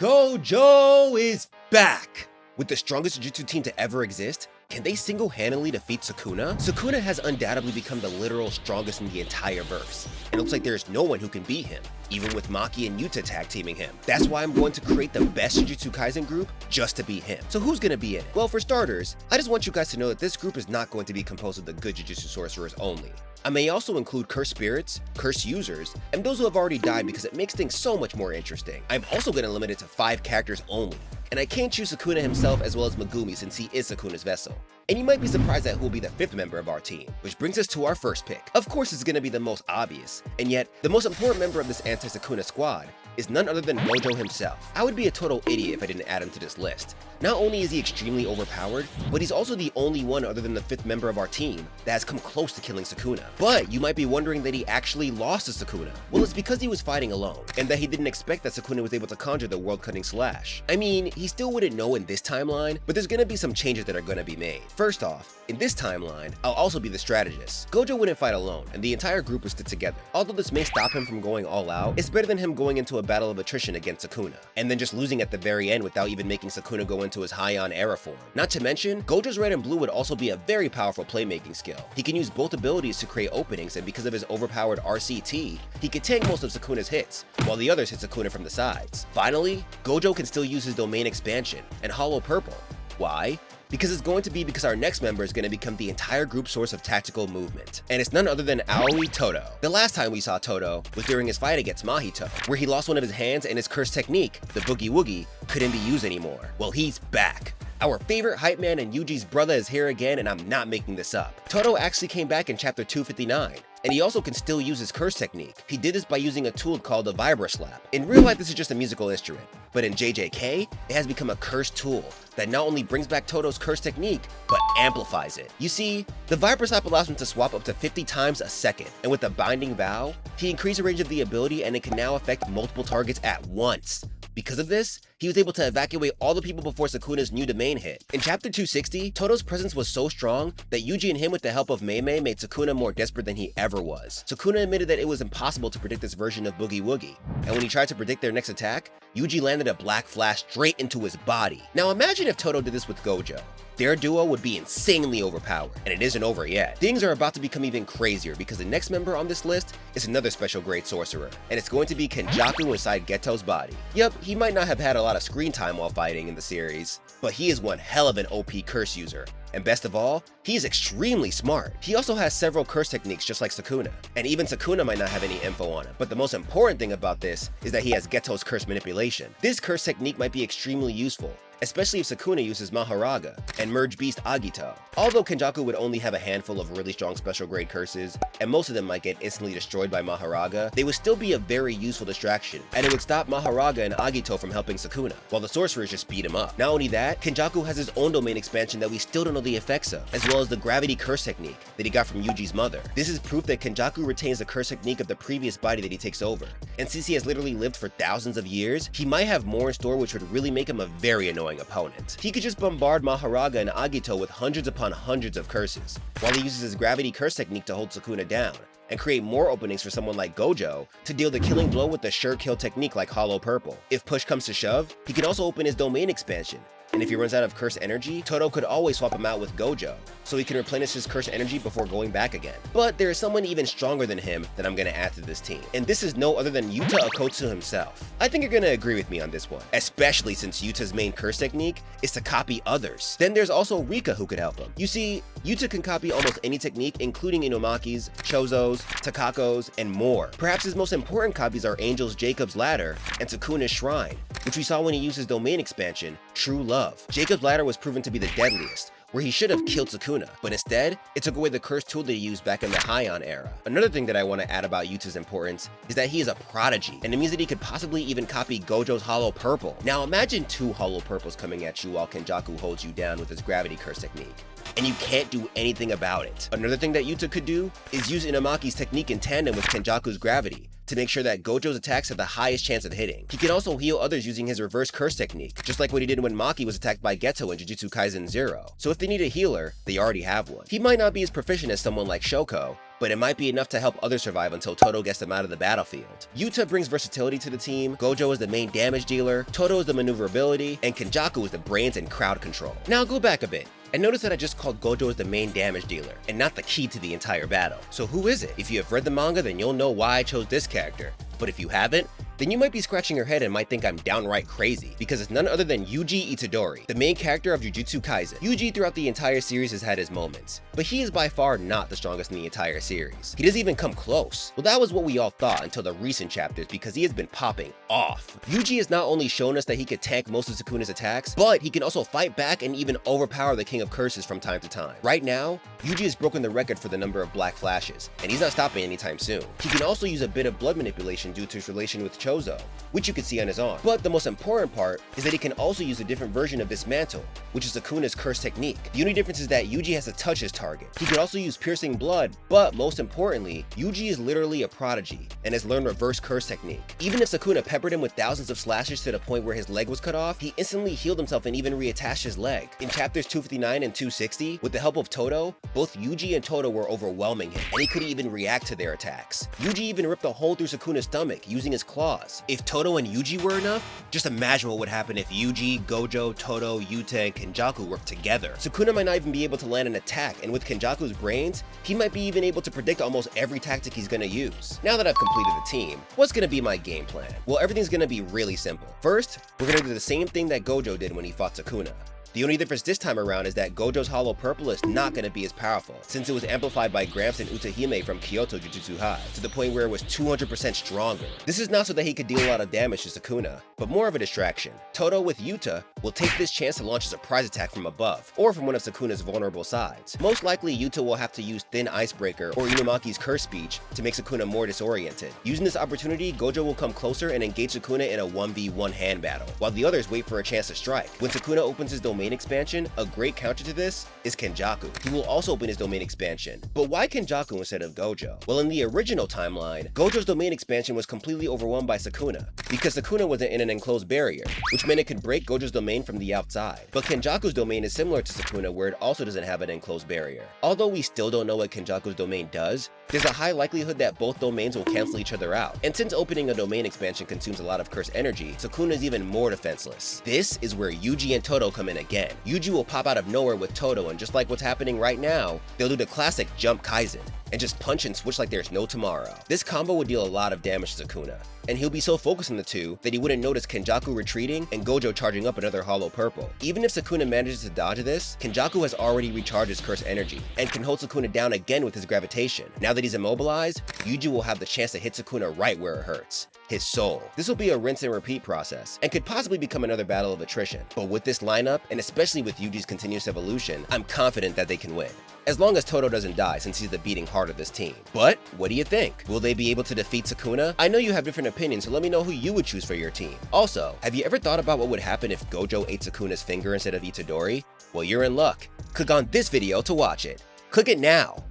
Gojo is back! With the strongest Jujutsu team to ever exist, can they single-handedly defeat Sukuna? Sukuna has undoubtedly become the literal strongest in the entire verse, and it looks like there's no one who can beat him, even with Maki and Yuta tag teaming him. That's why I'm going to create the best Jujutsu Kaisen group just to beat him. So who's gonna be in it? Well, for starters, I just want you guys to know that this group is not going to be composed of the good Jujutsu sorcerers only. I may also include cursed spirits, cursed users, and those who have already died because it makes things so much more interesting. I'm also going to limit it to 5 characters only, and I can't choose Sukuna himself as well as Megumi since he is Sukuna's vessel. And you might be surprised at who will be the 5th member of our team, which brings us to our first pick. Of course it's going to be the most obvious, and yet the most important member of this anti-Sukuna squad is none other than Gojo himself. I would be a total idiot if I didn't add him to this list. Not only is he extremely overpowered, but he's also the only one other than the 5th member of our team that has come close to killing Sukuna. But you might be wondering that he actually lost to Sukuna. Well, it's because he was fighting alone, and that he didn't expect that Sukuna was able to conjure the world-cutting slash. I mean, he still wouldn't know in this timeline, but there's gonna be some changes that are gonna be made. First off, in this timeline, I'll also be the strategist. Gojo wouldn't fight alone, and the entire group would stick together. Although this may stop him from going all out, it's better than him going into a battle of attrition against Sukuna, and then just losing at the very end without even making Sukuna go into his High-On era form. Not to mention, Gojo's red and blue would also be a very powerful playmaking skill. He can use both abilities to create openings, and because of his overpowered RCT, he can tank most of Sukuna's hits, while the others hit Sukuna from the sides. Finally, Gojo can still use his domain expansion and Hollow Purple. Why? Because because our next member is going to become the entire group's source of tactical movement. And it's none other than Aoi Todo. The last time we saw Todo was during his fight against Mahito, where he lost one of his hands and his cursed technique, the Boogie Woogie, couldn't be used anymore. Well, he's back. Our favorite hype man and Yuji's brother is here again, and I'm not making this up. Todo actually came back in chapter 259. And he also can still use his curse technique. He did this by using a tool called the Vibra Slap. In real life, this is just a musical instrument, but in JJK, it has become a cursed tool that not only brings back Todo's curse technique, but amplifies it. You see, the Vibra Slap allows him to swap up to 50 times a second, and with the Binding Vow, he increased the range of the ability and it can now affect multiple targets at once. Because of this, he was able to evacuate all the people before Sukuna's new domain hit. In chapter 260, Todo's presence was so strong that Yuji and him with the help of Mei made Sukuna more desperate than he ever was. Sukuna admitted that it was impossible to predict this version of Boogie Woogie, and when he tried to predict their next attack, Yuji landed a black flash straight into his body. Now imagine if Todo did this with Gojo. Their duo would be insanely overpowered, and it isn't over yet. Things are about to become even crazier because the next member on this list is another special grade sorcerer, and it's going to be Kenjaku inside Geto's body. Yup, he might not have had a lot of screen time while fighting in the series, but he is one hell of an OP curse user. And best of all, he is extremely smart. He also has several curse techniques just like Sukuna, and even Sukuna might not have any info on him. But the most important thing about this is that he has Geto's curse manipulation. This curse technique might be extremely useful, especially if Sukuna uses Maharaga and Merge Beast Agito. Although Kenjaku would only have a handful of really strong special grade curses, and most of them might get instantly destroyed by Maharaga, they would still be a very useful distraction, and it would stop Maharaga and Agito from helping Sukuna, while the sorcerers just beat him up. Not only that, Kenjaku has his own domain expansion that we still don't know the effects of, as well as the gravity curse technique that he got from Yuji's mother. This is proof that Kenjaku retains the curse technique of the previous body that he takes over, and since he has literally lived for thousands of years, he might have more in store which would really make him a very annoying opponent. He could just bombard Maharaga and Agito with hundreds upon hundreds of curses, while he uses his gravity curse technique to hold Sukuna down, and create more openings for someone like Gojo to deal the killing blow with the sure kill technique like Hollow Purple. If push comes to shove, he can also open his domain expansion, and if he runs out of curse energy, Todo could always swap him out with Gojo, so he can replenish his curse energy before going back again. But there is someone even stronger than him that I'm gonna add to this team, and this is no other than Yuta Okkotsu himself. I think you're gonna agree with me on this one, especially since Yuta's main curse technique is to copy others. Then there's also Rika who could help him. You see, Yuta can copy almost any technique, including Inumaki's, Chozo's, Takako's, and more. Perhaps his most important copies are Angel's Jacob's Ladder and Sukuna's Shrine, which we saw when he used his domain expansion, True Love. Jacob's Ladder was proven to be the deadliest, where he should have killed Sukuna, but instead, it took away the curse tool that he used back in the High-On era. Another thing that I want to add about Yuta's importance is that he is a prodigy, and it means that he could possibly even copy Gojo's Hollow Purple. Now imagine 2 Hollow Purples coming at you while Kenjaku holds you down with his gravity curse technique, and you can't do anything about it. Another thing that Yuta could do is use Inumaki's technique in tandem with Kenjaku's gravity to make sure that Gojo's attacks have the highest chance of hitting. He can also heal others using his reverse curse technique, just like what he did when Maki was attacked by Geto in Jujutsu Kaisen 0. So if they need a healer, they already have one. He might not be as proficient as someone like Shoko, but it might be enough to help others survive until Todo gets them out of the battlefield. Yuta brings versatility to the team, Gojo is the main damage dealer, Todo is the maneuverability, and 𝐾𝐽 is the brains and crowd control. Now go back a bit. And notice that I just called Gojo as the main damage dealer, and not the key to the entire battle. So who is it? If you have read the manga, then you'll know why I chose this character. But if you haven't, then you might be scratching your head and might think I'm downright crazy, because it's none other than Yuji Itadori, the main character of Jujutsu Kaisen. Yuji throughout the entire series has had his moments, but he is by far not the strongest in the entire series. He doesn't even come close. Well, that was what we all thought until the recent chapters, because he has been popping off. Yuji has not only shown us that he could tank most of Sukuna's attacks, but he can also fight back and even overpower the King of Curses from time to time. Right now, Yuji has broken the record for the number of black flashes, and he's not stopping anytime soon. He can also use a bit of blood manipulation due to his relation with Chozo, which you can see on his arm. But the most important part is that he can also use a different version of this mantle, which is Sukuna's curse technique. The only difference is that Yuji has to touch his target. He can also use piercing blood, but most importantly, Yuji is literally a prodigy and has learned reverse curse technique. Even if Sukuna peppered him with thousands of slashes to the point where his leg was cut off, he instantly healed himself and even reattached his leg. In chapters 259 and 260, with the help of Todo, both Yuji and Todo were overwhelming him, and he couldn't even react to their attacks. Yuji even ripped a hole through Sukuna's stomach using his claws. If Todo and Yuji were enough, just imagine what would happen if Yuji, Gojo, Todo, Yuta, and 𝐾𝐽 worked together. Sukuna might not even be able to land an attack, and with 𝐾𝐽's brains, he might be even able to predict almost every tactic he's gonna use. Now that I've completed the team, what's gonna be my game plan? Well, everything's gonna be really simple. First, we're gonna do the same thing that Gojo did when he fought Sukuna. The only difference this time around is that Gojo's hollow purple is not going to be as powerful, since it was amplified by Gramps and Utahime from Kyoto Jujutsu High, to the point where it was 200% stronger. This is not so that he could deal a lot of damage to Sukuna, but more of a distraction. Todo with Yuta will take this chance to launch a surprise attack from above, or from one of Sukuna's vulnerable sides. Most likely, Yuta will have to use Thin Icebreaker or Inumaki's Curse Speech to make Sukuna more disoriented. Using this opportunity, Gojo will come closer and engage Sukuna in a 1v1 hand battle, while the others wait for a chance to strike. When Sukuna opens his domain expansion, a great counter to this is 𝐾𝐽. He will also open his domain expansion. But why 𝐾𝐽 instead of Gojo? Well, in the original timeline, Gojo's domain expansion was completely overwhelmed by Sukuna, because Sukuna wasn't in an enclosed barrier, which meant it could break Gojo's domain from the outside. But 𝐾𝐽's domain is similar to Sukuna, where it also doesn't have an enclosed barrier. Although we still don't know what 𝐾𝐽's domain does, there's a high likelihood that both domains will cancel each other out. And since opening a domain expansion consumes a lot of curse energy, Sukuna is even more defenseless. This is where Yuji and Todo come in again. Yuji will pop out of nowhere with Todo, and just like what's happening right now, they'll do the classic jump Kaizen and just punch and switch like there's no tomorrow. This combo would deal a lot of damage to Sukuna, and he'll be so focused on the two that he wouldn't notice 𝐾𝐽 retreating and Gojo charging up another hollow purple. Even if Sukuna manages to dodge this, 𝐾𝐽 has already recharged his curse energy and can hold Sukuna down again with his gravitation. Now that he's immobilized, Yuji will have the chance to hit Sukuna right where it hurts, his soul. This will be a rinse and repeat process, and could possibly become another battle of attrition. But with this lineup, and especially with Yuji's continuous evolution, I'm confident that they can win. As long as Todo doesn't die, since he's the beating heart of this team. But what do you think? Will they be able to defeat Sukuna? I know you have different opinions, so let me know who you would choose for your team. Also, have you ever thought about what would happen if Gojo ate Sukuna's finger instead of Itadori? Well, you're in luck. Click on this video to watch it. Click it now.